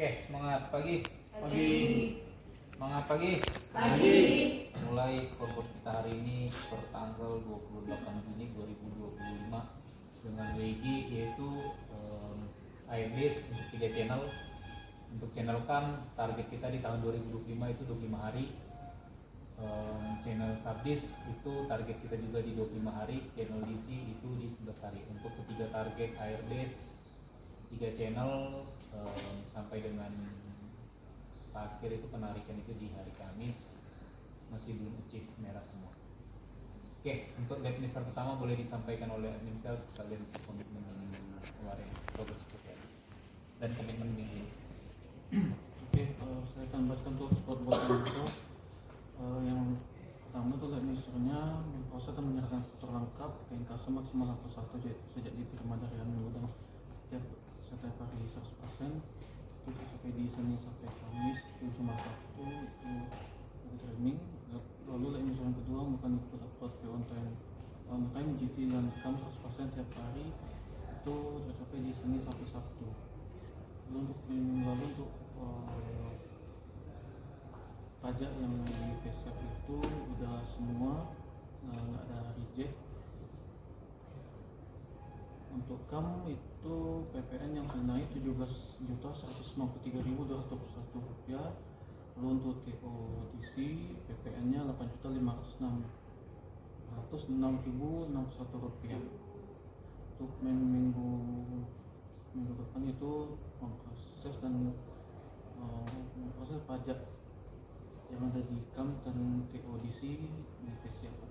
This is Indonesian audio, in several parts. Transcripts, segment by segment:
Oke, semangat pagi. Pagi. Semangat pagi. Pagi. Mulai scoreboard kita hari ini per tanggal 28 Juni 2025 dengan WG yaitu AirBase untuk 3 channel. Untuk channel CAM target kita di tahun 2025 itu 25 hari. Channel Subdisk itu target kita juga di 25 hari. Channel DC itu di 11 hari. Untuk ketiga target AirBase 3 channel sampai dengan akhir itu penarikan itu di hari Kamis masih belum achieve merah semua. Oke, untuk lab mister pertama boleh disampaikan oleh admin sales sekalian komitmen yang kemarin progress seperti dan komitmen minggu ini. Oke, saya akan bacakan untuk scoreboard sales. Yang pertama itu lab misternya proses dan menyerahkan faktur lengkap ke inkaso maksimal level 1 sejak diterima dari minggu dan setiap hari 100%. Itu sampai di Senin sampai Kamis itu cuma Sabtu itu ada training. Lalu lab mister yang kedua bukan ikut upload on time GT dan CAM 100% tiap hari itu tercapai di Senin sampai Sabtu. Lalu untuk minggu lalu untuk pajak yang di PSF itu udah semua, nggak ada reject. Untuk CAM itu PPN yang naik 17.153.221 rupiah. Lalu untuk TODC PPN nya 8.506.061 rupiah. Untuk minggu depan itu memproses dan memproses pajak yang ada di CAM dan TODC di PSF.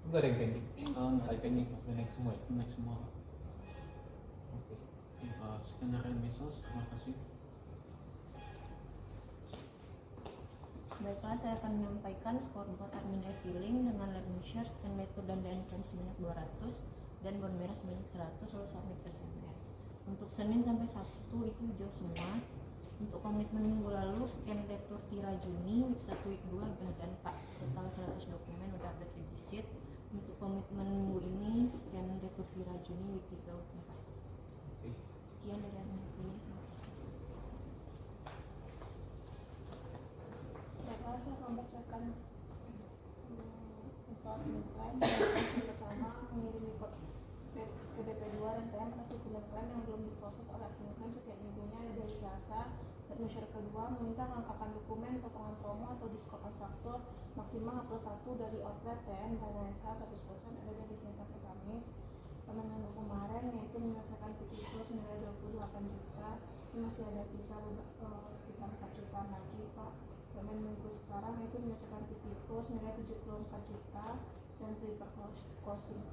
Enggak ada yang pending. Nggak ada pending, sudah naik semua ya. naik semua. Oke. Sekian dari Mesos, terima kasih. Baiklah, saya akan menyampaikan scoreboard admin e-filing dengan lab share, scan letter dan DNCom sebanyak 200 dan bon merah sebanyak 100 lalu submit ke TMS. Untuk Senin sampai Sabtu itu hijau semua. Untuk komitmen minggu lalu scan letter Tira Juni week 1 week 2 dan 4 total 100 dokumen udah update regisit. Untuk komitmen minggu ini scan letter Tira Juni week 3 week 4. Sekian dari admin e-filing, terima kasih. Baiklah, saya akan membacakan untuk admin plan. Yang pertama, mengirim report ke BP2 dan TM atas dokumen plan yang belum diproses oleh admin plan setiap minggunya dari Selasa. Dan measure kedua, meminta kelengkapan dokumen potongan promo atau diskon on faktur maksimal +1 dari outlet TM dan NSH 100% ada dari Senin sampai Kamis. Pada minggu kemarin yaitu menyelesaikan PT plus nilai 28 juta, ini masih ada sisa sekitar 4 juta lagi Pak. Dan minggu sekarang itu menyelesaikan PT plus nilai 74 juta dan prepare closing.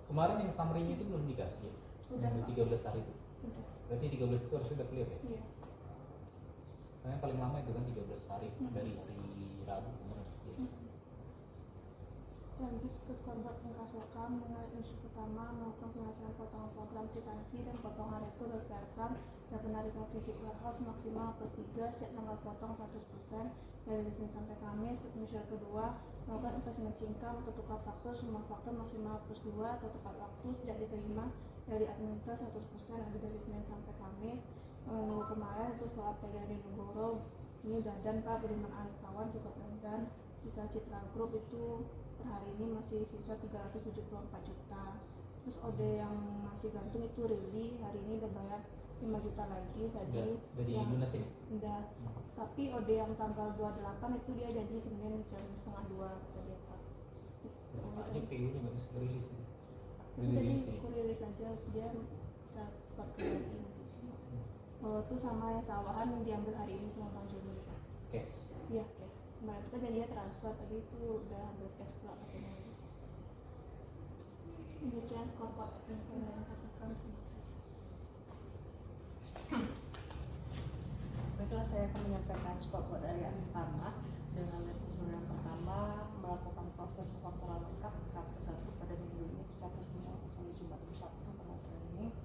Kemarin yang summary-nya itu belum dikasih ya? Udah, Yang 13 hari itu. Udah. Berarti 13 itu harus sudah clear ya? Iya. Karena paling lama itu kan 13 hari dari hari Rabu kemarin. Lanjut ke scoreboard inkaso CAM dengan unsur pertama melakukan penyelesaian potongan program kwitansi dan potongan retur dari PRKAM dan penarikan fisik warehouse maksimal +3 setiap tanggal potong 100% dari Senin sampai Kamis. Unsur kedua melakukan investment income atau tukar faktur semua faktur maksimal +2 atau tepat waktu sejak diterima dari administrasi 100% ada dari Senin sampai Kamis. Minggu kemarin itu follow up dari Nugoro ini dandan Pak, Budiman Anitawan juga dandan. Sisa Citra Group itu per hari ini masih sisa 374 juta. Terus OD yang masih gantung itu Rili hari ini udah bayar 5 juta lagi tadi. Dari yang lunas ini? udah. Tapi OD yang tanggal 28 itu dia janji Senin jam 1:30 kata dia Pak. Ini PU-nya nggak bisa rilis ini. Jadi aku rilis aja dia bisa start ke lagi nanti. Itu sama yang sawahan yang diambil hari ini sama Bang Joni Pak. Cash. Iya cash. Kemarin kita jadinya transfer tadi itu udah ambil cash pula katanya. Demikian scoreboard yang kalian kasihkan. Terima kasih. Baiklah, saya akan menyampaikan scoreboard dari admin Parma dengan episode yang pertama melakukan proses pengaturan lengkap H+1 pada minggu ini tercapai semua kecuali Jumat dan Sabtu karena training.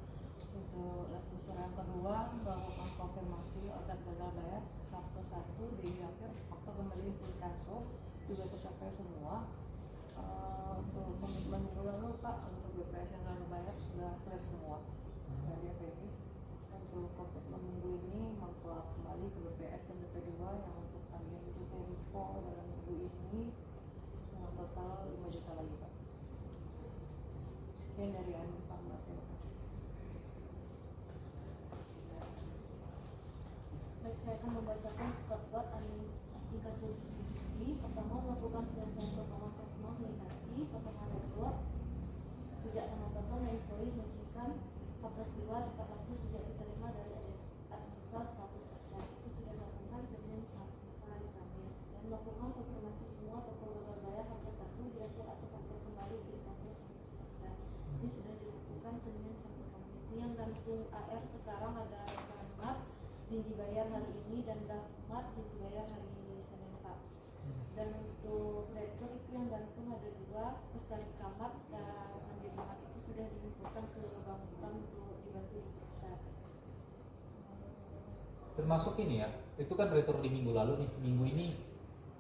Untuk episode yang kedua melakukan konfirmasi outlet gagal bayar H+1 di akhir faktor kembali inkaso juga tercapai semua. Untuk komitmen minggu lalu Pak, untuk BPS yang gagal bayar sudah clear semua dari FPI. Untuk komitmen minggu ini akan membacakan scoreboard indikasi ini. Pertama, melakukan penyelesaian potongan komunikasi, potongan rekor sejak tanggal potong dan invoice menunjukkan peristiwa tepat waktu sejak diterima dari administrasi 100%. Itu sudah dilakukan Senin sampai Kamis. Dan melakukan konfirmasi semua toko gagal bayar hampir satu diatur atau faktur kembali di kasus 100%. Ini sudah dilakukan Senin sampai Kamis. Ini yang gantung AR sekarang ada Referenmat janji bayar hari ini dan Dafmat janji bayar hari ini Senin Pak. Dan untuk rekor itu yang gantung ada 2, Kustari Kamar dan Mandi Banget itu sudah diinfokan ke Bank Bank untuk dibantu diperiksa. Termasuk ini ya, itu kan retur di minggu lalu nih, minggu ini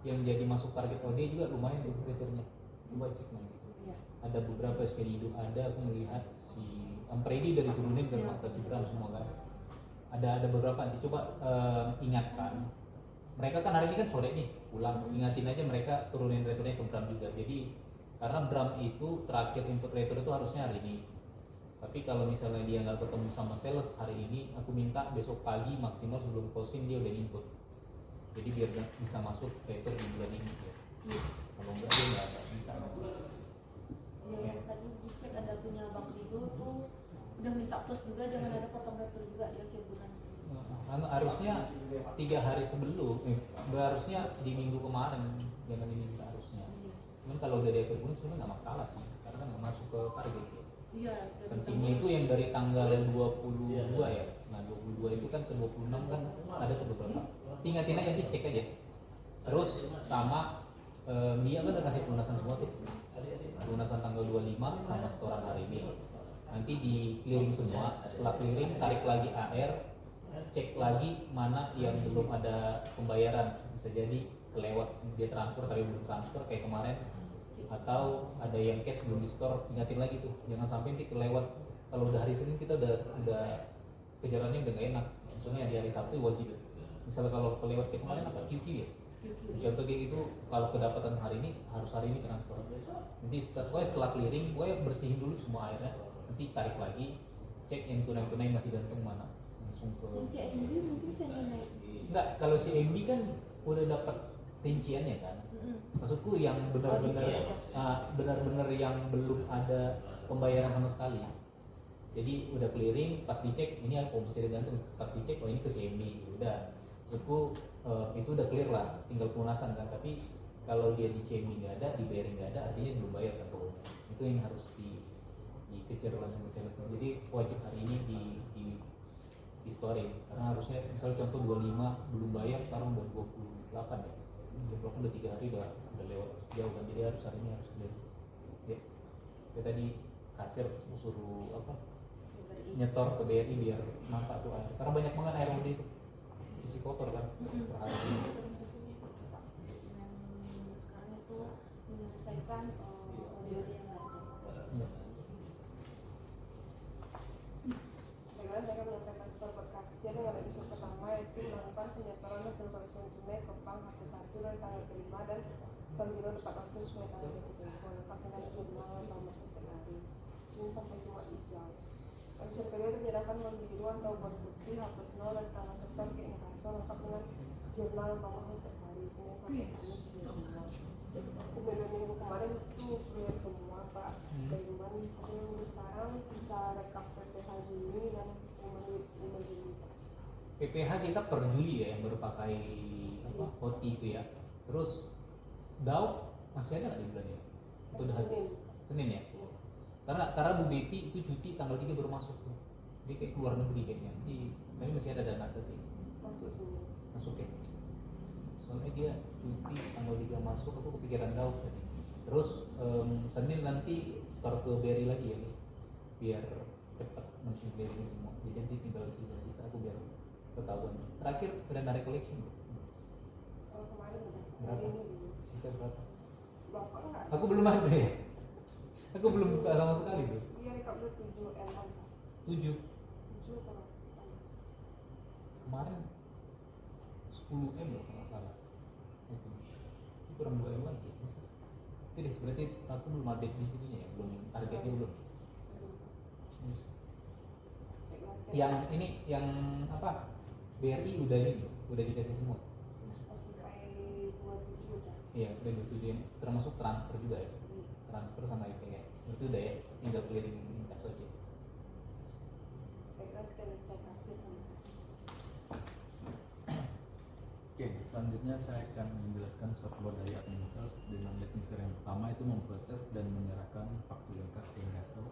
yang jadi masuk target OD juga lumayan tuh returnya. Coba cek nanti. Iya. Ada beberapa seridu, ada aku melihat si Ampredi dari turunin dan Iya. Makta Sibram semua kan. Ada beberapa nanti coba ingatkan. Mereka kan hari ini kan sore nih pulang, ingatin aja mereka turunin returnya ke Bram juga. Jadi karena Bram itu terakhir input retur itu harusnya hari ini. Tapi kalau misalnya dia nggak ketemu sama sales hari ini, aku minta besok pagi maksimal sebelum closing dia udah input. Jadi biar bisa masuk retur di bulan ini. Ya. Iya. Kalau enggak dia nggak bisa. Ya, yang tadi dicek ada punya Bang Rido tuh udah minta plus juga, jangan ada potong retur juga di akhir bulan. Harusnya 3 hari sebelum, harusnya di minggu kemarin, jangan diminta harusnya. Iya. Cuman kalau udah di akhir bulan sebenarnya nggak masalah sih, karena kan nggak masuk ke target. Ya. Iya. Pentingnya itu yang dari tanggal 22 ya. Nah 22 itu kan ke 26 kan ada ke beberapa. Ingatin aja, nanti cek aja. Terus sama dia kan udah kasih pelunasan semua tuh. Pelunasan tanggal 25 sama setoran hari ini. Nanti di clearing semua, setelah clearing tarik lagi AR, cek lagi mana yang belum ada pembayaran. Bisa jadi kelewat dia transfer tapi belum transfer kayak kemarin, atau ada yang cash belum di store, ingatin lagi tuh jangan sampai nanti kelewat. Kalau udah hari Senin kita udah kejarannya udah gak enak, maksudnya di hari Sabtu wajib. Misalnya kalau kelewat kayak kemarin apa QQ ya, contoh kayak gitu, kalau kedapatan hari ini harus hari ini transfer. Nanti setelah clearing gue bersihin dulu semua airnya, nanti tarik lagi, cek yang tunai masih gantung mana, langsung ke. Yang si MB mungkin saya naik. Enggak, kalau si MB kan udah dapat rinciannya kan. Maksudku yang benar-benar yang belum ada pembayaran sama sekali. Jadi udah clearing, pas dicek ini aku masih ada gantung, pas dicek oh ini ke CMB, udah. Maksudku itu udah clear lah, tinggal pelunasan kan. Tapi kalau dia di CMB nggak ada, dibayarin nggak ada, artinya belum bayar kan. Itu yang harus dikejar langsung ke sales. Jadi wajib hari ini di storing, karena harusnya misalnya contoh 25 belum bayar, sekarang udah 28 ya. Walaupun udah 3 hari udah lewat jauh kan, jadi harus hari ini harus clear. Ya. Kayak tadi kasir suruh apa nyetor ke BRI biar nampak tuh air, karena banyak banget air udah itu isi kotor kan per hari ini. Dan sekarang itu menyelesaikan audio yang gantung. Ya. Bagaimana mereka menyampaikan scoreboard kasus jadi pada episode pertama yaitu melakukan penyetoran hasil koleksi tunai ke bank H1 dan tanggal terima dan pengiriman tepat waktu sesuai tanggal ditentukan lengkap dengan jurnal nomor setiap hari. Ini sampai Jumat hijau. Episode kedua menyerahkan uang biru atau uang putih hapus nol dan tanggal setor ke inkaso lengkap dengan jurnal nomor setiap hari. Senin sampai Kamis semua. Kemudian minggu kemarin itu clear semua Pak. Cuman sekarang bisa rekap PPH ini dan menjadi PPH kita per Juli ya yang baru pakai apa OT itu ya. Terus DAO masih ada nggak di bulan ini? Itu udah habis Senin ya. Karena Bu Betty itu cuti tanggal 3 baru masuk tuh. Dia kayak keluar negeri kayaknya. Tapi masih ada dana tadi. masuk semua. Masuk ya. Soalnya dia cuti tanggal 3 masuk, aku kepikiran DAO tadi. Terus Senin nanti start ke BRI lagi ya nih. Biar cepat masuk BRI ini semua. Jadi nanti tinggal sisa-sisa aku biar ketahuan. Terakhir udah narik collection bro. Kemarin udah. Berapa? Ini dulu. Sisa berapa? Bapak enggak? Aku belum ada ya. Aku belum buka sama sekali bro. Iya rekap udah 7 M 7 7 atau kemarin 10 M loh kalau nggak salah. Itu kurang 2 M lagi. Itu deh, berarti aku belum update di sininya ya, belum targetnya belum. Yes. Yang ini yang apa? BRI udah ini, udah dikasih semua. sampai 27 udah. Iya, udah 27, termasuk transfer juga ya. Transfer sama IPK. Itu udah ya, tinggal clearing inkaso aja. PK sekalian saya kasih sama kasih. Oke, selanjutnya saya akan menjelaskan scoreboard dari admin sales. Dengan definisi yang pertama itu memproses dan menyerahkan faktur lengkap ke inkaso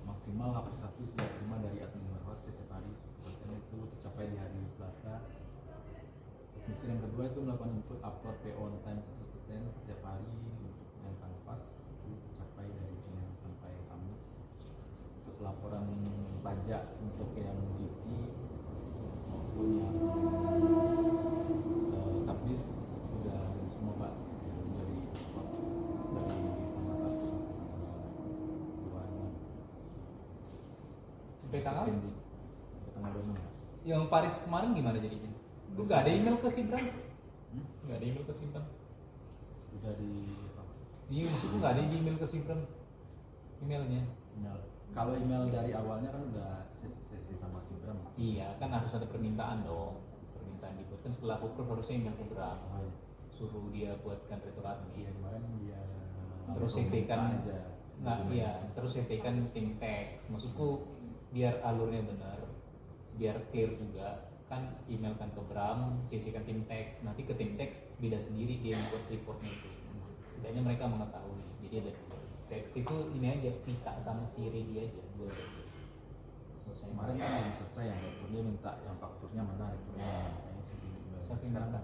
maksimal hapus 1 sudah terima dari admin warehouse setiap hari 10% itu tercapai di hari Selasa. Definisi yang kedua itu melakukan input upload PO on time 100% setiap hari untuk yang kanvas itu tercapai dari Senin sampai Kamis. Untuk laporan pajak untuk yang GP maupun yang subdis sudah ada semua Pak, yang dari tanggal 1 sampai tanggal 2 Sampai tanggal? tanggal 26 Pak. Yang Paris kemarin gimana jadinya? Lu gak ada email ke si Bram? Gak ada email ke si Bram? Sudah di apa? Iya, maksudku gak ada di email ke si Bram emailnya. Email. Kalau email dari awalnya kan udah sesi sama si Bram. Iya, kan harus ada permintaan dong. Permintaan dibuat kan setelah approve harusnya email ke Bram. Oh, iya. Suruh dia buatkan retur Iya, admin. kemarin dia Terus langsung CC-kan minta aja. nggak, iya, terus CC-kan tim teks. Maksudku biar alurnya benar, biar clear juga. Kan email kan ke Bram, CC-kan tim teks. Nanti ke tim teks beda sendiri dia yang buat reportnya itu. Setidaknya mereka mengetahui. Jadi ada dua. Teks itu ini aja Vika sama si Redi aja dua. Selesai. Kemarin kan belum selesai yang returnya minta yang fakturnya mana returnya mana. Ini sih email. Siapa yang Sekarang minta?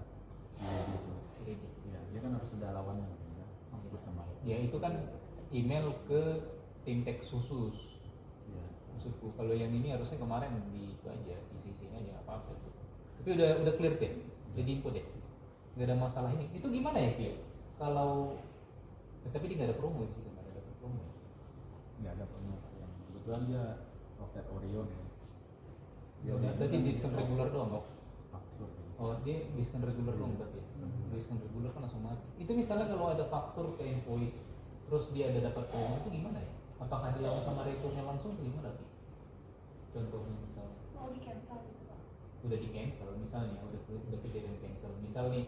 si Yudi itu. Si Redi. Iya, dia kan harus ada lawannya bisa ikut sama. Ya itu kan email ke tim teks khusus. Iya. Maksudku kalau yang ini harusnya kemarin di itu aja di CC aja apa apa itu. Tapi udah clear deh, udah diinput deh, nggak ada masalah ini. Itu gimana ya Ki? Kalau tapi dia nggak ada promo di situ, nggak ada promo. Nggak ada promo yang kebetulan dia Rocket Orion ya. Ya udah, berarti diskon regular doang kok. Faktur. Oh dia diskon regular doang berarti. Diskon regular kan langsung mati. Itu misalnya kalau ada faktur ke invoice, terus dia ada dapat promo itu gimana ya? Apakah dilawan sama returnya langsung atau gimana Ki? Contohnya misalnya. Mau di cancel gitu Pak. Udah di cancel misalnya udah kejadian cancel misal nih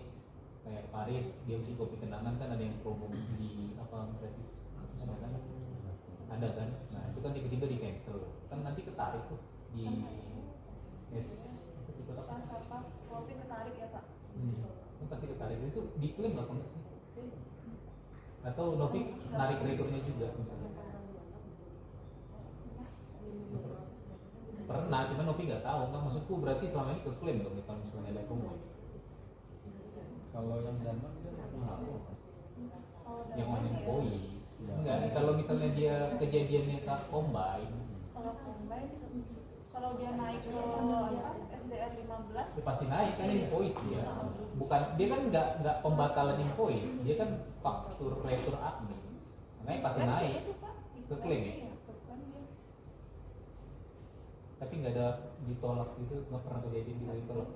kayak Paris dia beli kopi kenangan kan ada yang promo di apa gratis ada kan nah itu kan tiba-tiba di cancel kan nanti ketarik tuh di tipe apa Pas apa closing ketarik ya Pak. kan pasti ketarik itu diklaim apa enggak sih atau Novik narik returnya juga misalnya pernah cuman Novi nggak tahu kan maksudku berarti selama ini keklaim dong kalau misalnya ada promo Kalau yang Denmark dia mahal. Kalau yang dalam main ya, pois enggak kalau misalnya dia kejadiannya ke combine kalau combine kalau dia naik ke apa SDR 15 pasti naik kan invoice dia bukan dia kan nggak pembatalan invoice dia kan faktur retur admin makanya pasti kan naik kayak itu, Pak. ke klaim ya? Iya, ke klaim dia. tapi nggak ada ditolak gitu nggak pernah kejadian bisa ditolak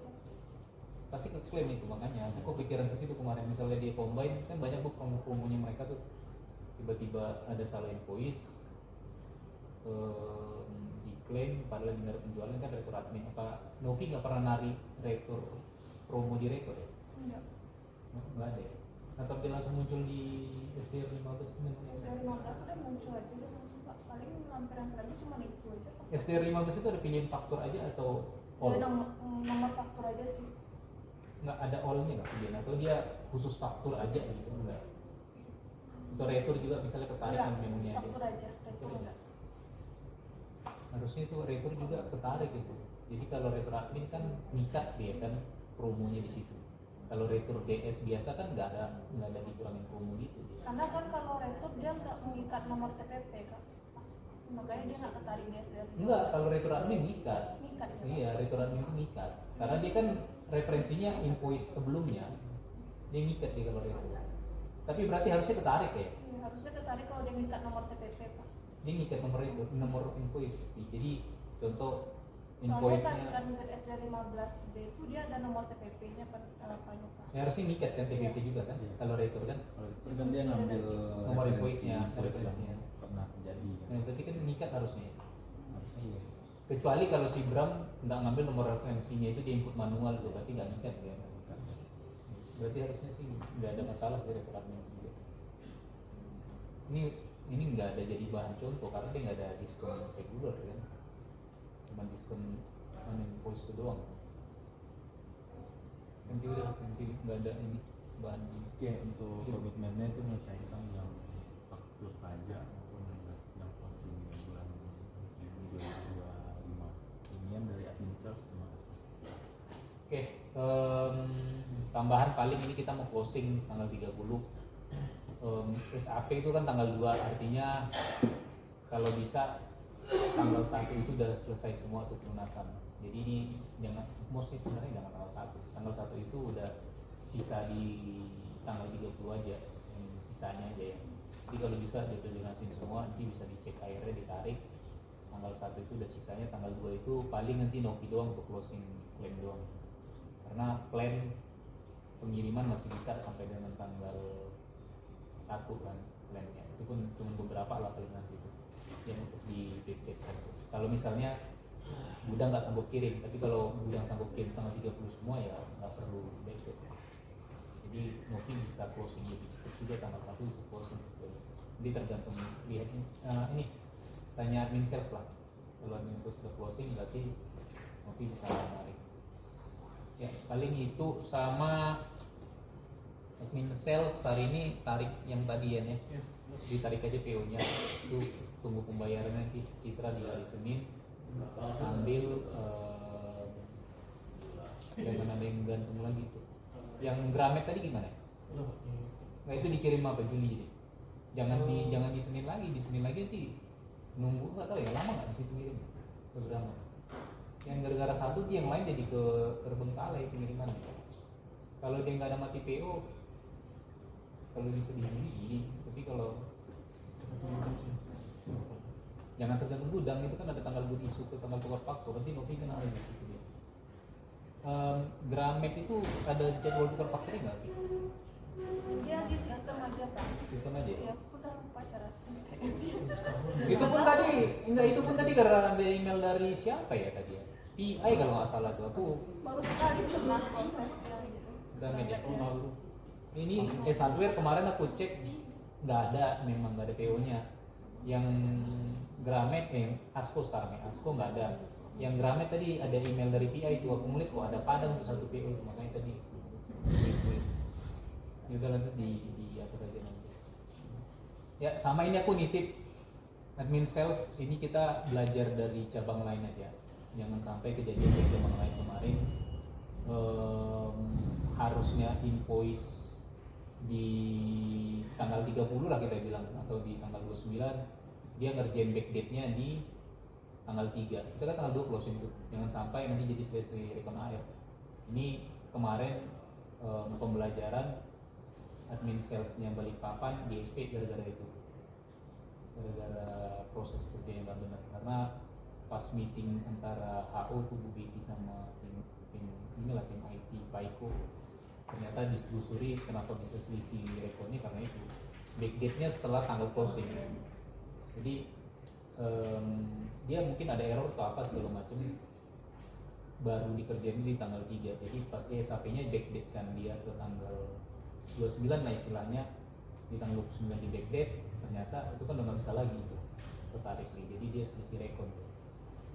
pasti ke klaim itu makanya aku kepikiran ke situ kemarin misalnya dia combine kan banyak tuh promo-promonya mereka tuh tiba-tiba ada salah invoice diklaim padahal lagi ada penjualan kan retur admin apa Novi nggak pernah nari retur promo di retur ya nggak ada ya atau dia langsung muncul di SDR 15 SDR 15 udah muncul aja dia langsung Pak. Paling lampiran aja cuma itu aja Pak. SDR 15 itu ada pilihan faktur aja atau all? Dia nomor faktur aja sih. Nggak ada all-nya nggak pilihan atau dia khusus faktur aja gitu enggak atau retur juga misalnya ketarik Enggak, kan menunya aja faktur aja, retur enggak. harusnya itu retur juga ketarik itu jadi kalau retur admin kan nikat dia kan promonya di situ kalau retur DS biasa kan nggak ada dikurangin promo gitu dia. Karena kan kalau retur dia nggak mengikat nomor TPP kan. Makanya dia nggak ketarik di SDR. Enggak kalau retur admin nikat Ngikat ya. Pak? iya retur admin itu nikat karena dia kan referensinya invoice sebelumnya dia ngikat dia kalau retur tapi berarti harusnya ketarik ya Iya, harusnya ketarik kalau dia ngikat nomor TPP Pak. dia ngikat nomor invoice jadi contoh Soalnya invoice-nya kan SDR 15B itu dia ada nomor TPP-nya Pak. ya harusnya nikat kan TPP juga kan kalau retur kan Kalau itu kan dia ngambil Nomor referensi invoice-nya, invoice referensinya. yang pernah terjadi. nah, berarti kan nikat harusnya Harusnya iya. kecuali kalau si Bram nggak ngambil nomor referensinya itu di input manual tuh, berarti nggak nikat ya. Berarti harusnya sih nggak ada masalah sih rektor admin juga. Ini nggak ada jadi bahan contoh karena dia nggak ada diskon reguler kan, cuma diskon invoice itu doang. Nanti nggak ada ini bahan ini. Oke, untuk komitmennya itu menyelesaikan yang faktur pajak maupun yang closing bulan Juni 2025. Kemudian dari admin sales, terima kasih. Oke, tambahan paling ini kita mau closing tanggal 30. SAP itu kan tanggal 2, artinya kalau bisa tanggal 1 itu udah selesai semua untuk pelunasan. Jadi ini jangan, mostly sebenarnya jangan tanggal 1. Tanggal 1 itu udah sisa di tanggal 30 aja, yang sisanya aja ya. Jadi kalau bisa dilunasin semua, nanti bisa dicek airnya, ditarik. Tanggal 1 itu udah sisanya, tanggal 2 itu paling nanti Novi doang untuk closing plan doang. Karena plan pengiriman masih bisa sampai dengan tanggal 1 kan plannya. Itu pun cuma beberapa lah paling nanti itu yang untuk di backdate. Kalau misalnya gudang nggak sanggup kirim, tapi kalau gudang sanggup kirim tanggal 30 semua ya nggak perlu backdate. Jadi Novi bisa closing lebih cepat juga, tanggal 1 bisa closing. Jadi tergantung lihat ini tanya admin sales lah. Kalau admin sales sudah closing berarti Novi bisa narik. Ya paling itu, sama admin sales hari ini tarik yang tadi ya, ditarik aja PO-nya, itu tunggu pembayarannya nanti Citra di hari Senin sambil jangan ada yang gantung lagi tuh. Yang Gramet tadi gimana? Nah itu dikirim apa Juli jadi? Jangan di Senin lagi, nanti nunggu, nggak tahu ya lama nggak di situ kirim ke Gramet. Yang gara-gara satu yang lain jadi ke terbengkalai pengiriman. Kalau dia nggak ada mati PO, kalau bisa gini, tapi kalau jangan tergantung gudang, itu kan ada tanggal good isu ke tanggal tukar faktur, nanti Novi kena lagi situ dia. Gramet itu ada jadwal tukar fakturnya nggak? Ya di sistem aja Pak. Sistem aja. Ya aku udah lupa cara sistem. Itu pun tadi karena ada email dari siapa ya tadi ya? PI kalau nggak salah tuh, aku Baru sekali pernah prosesnya gitu. Gramet ya. Ini hardware kemarin aku cek nggak ada, memang nggak ada PO-nya. Yang Gramet Asko sekarang ya, Asko nggak ada. Yang Gramet tadi ada email dari PI itu, aku melihat kok ada Padang untuk satu PO itu, makanya tadi ya udah lanjut diatur aja nanti. Ya sama ini aku nitip admin sales, ini kita belajar dari cabang lain aja, jangan sampai kejadian di cabang lain kemarin. Harusnya invoice di tanggal 30 lah kita bilang, atau di tanggal 29, dia ngerjain backdate-nya di tanggal 3, kita kan tanggal 2 closing tuh, jangan sampai nanti jadi selesai rekon air. Ini kemarin pembelajaran admin salesnya Balikpapan di SP gara-gara itu, gara-gara proses kerja yang gak benar. Karena pas meeting antara HO tuh Bu Betty sama tim IT Paiko, ternyata ditelusuri kenapa bisa selisih rekonnya karena itu backdate-nya setelah tanggal closing. Jadi dia mungkin ada error atau apa segala macam, baru dikerjain di tanggal 3. Jadi pas SAP-nya backdate kan dia ke tanggal 29 lah istilahnya, di tanggal 29 di backdate, ternyata itu kan udah nggak bisa lagi itu tertarik nih, jadi dia selisih rekon.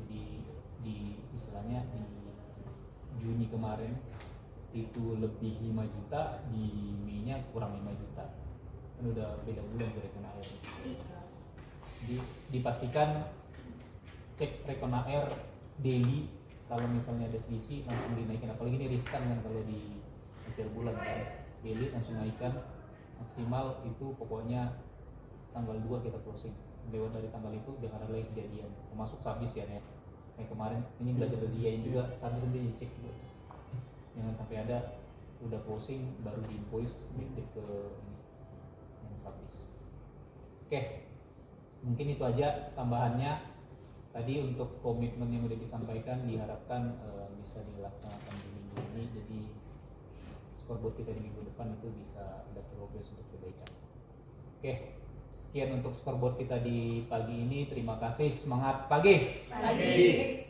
Jadi di istilahnya di Juni kemarin itu lebih 5 juta, di Mei-nya kurang 5 juta, kan udah beda bulan ke rekon air. Dipastikan cek rekon air daily, kalau misalnya ada selisih langsung dinaikin, apalagi ini riskan kan kalau di akhir bulan kan, daily langsung naikkan maksimal itu pokoknya tanggal 2 kita closing. Lewat dari tanggal itu jangan ada lagi kejadian, termasuk sabis ya nih. Kayak kemarin ini belajar dari dia juga, sabis nanti dicek juga, jangan sampai ada udah closing baru di invoice backdate ke yang sabis. Oke, mungkin itu aja tambahannya. Tadi untuk komitmen yang udah disampaikan diharapkan bisa dilaksanakan di minggu ini, jadi scoreboard kita di minggu depan itu bisa ada progres untuk perbaikan. Oke, Sekian untuk scoreboard kita di pagi ini. Terima kasih. Semangat pagi. Pagi.